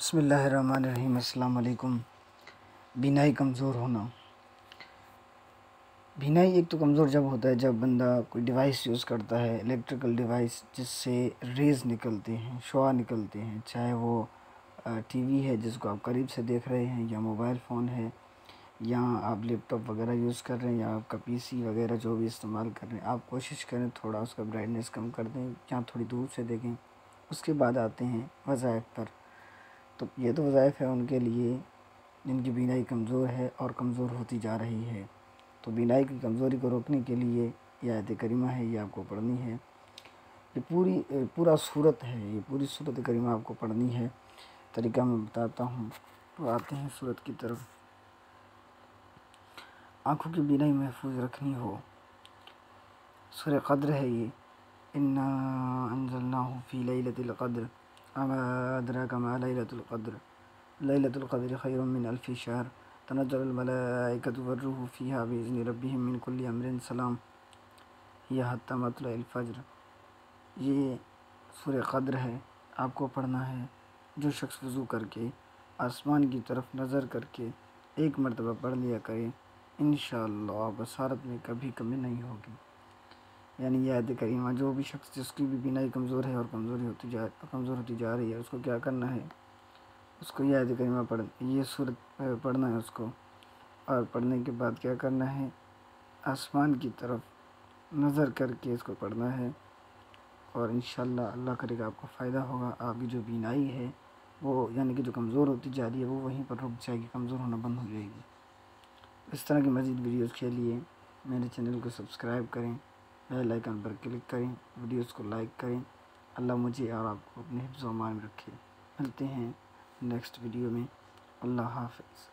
بسم اللہ الرحمن الرحیم۔ السلام علیکم۔ بینائی کمزور ہونا، بینائی ایک تو کمزور جب ہوتا ہے جب بندہ کوئی ڈیوائس یوز کرتا ہے، الیکٹریکل ڈیوائس جس سے ریز نکلتے ہیں، شعاع نکلتے ہیں، چاہے وہ ٹی وی ہے جس کو آپ قریب سے دیکھ رہے ہیں، یا موبائل فون ہے، یا آپ لیپ ٹاپ وغیرہ یوز کر رہے ہیں، یا آپ کا پی سی وغیرہ جو بھی استعمال کر رہے ہیں، آپ کوشش کریں تھوڑا اس کا برائٹنیس کم کر دیں یا تھوڑی دور سے دیکھیں۔ اس کے بعد آتے ہیں وظائف پر۔ تو یہ تو وظائف ہے ان کے لیے جن کی بینائی کمزور ہے اور کمزور ہوتی جا رہی ہے۔ تو بینائی کی کمزوری کو روکنے کے لیے یہ آیت کریمہ ہے، یہ آپ کو پڑھنی ہے۔ یہ پورا صورت ہے، یہ پوری صورت کریمہ آپ کو پڑھنی ہے۔ طریقہ میں بتاتا ہوں۔ تو آتے ہیں صورت کی طرف۔ آنکھوں کی بینائی محفوظ رکھنی ہو، سورہ قدر ہے یہ۔ انا انزلناہ فی لیلۃ القدر وما ادراک ما لیلۃ القدر لیلۃ القدر خیر من الف شہر تنزل الملائکۃ والروح فیہا بإذن ربہم من کل امر سلام ہی حتی مطلع الفجر۔ یہ سورہ قدر ہے، آپ کو پڑھنا ہے۔ جو شخص وضو کر کے آسمان کی طرف نظر کر کے ایک مرتبہ پڑھ لیا کرے، انشاءاللہ بصارت میں کبھی کمی نہیں ہوگی۔ یعنی یہ آیت کریمہ جو بھی شخص جس کی بھی بینائی کمزور ہے اور کمزور ہوتی جا رہی ہے، اس کو کیا کرنا ہے؟ اس کو یہ آیت کریمہ یہ سورت پڑھنا ہے اس کو، اور پڑھنے کے بعد کیا کرنا ہے؟ آسمان کی طرف نظر کر کے اس کو پڑھنا ہے، اور انشاءاللہ اللہ کرے گا آپ کو فائدہ ہوگا۔ آپ کی جو بینائی ہے وہ یعنی کہ جو کمزور ہوتی جا رہی ہے وہ وہیں پر رک جائے گی، کمزور ہونا بند ہو جائے گی۔ اس طرح کی مزید ویڈیوز کے لیے میرے چینل کو سبسکرائب کریں، بیل آئیکن پر کلک کریں، ویڈیوز کو لائک کریں۔ اللہ مجھے اور آپ کو اپنے حفظ و امان میں رکھے۔ ملتے ہیں نیکسٹ ویڈیو میں۔ اللہ حافظ۔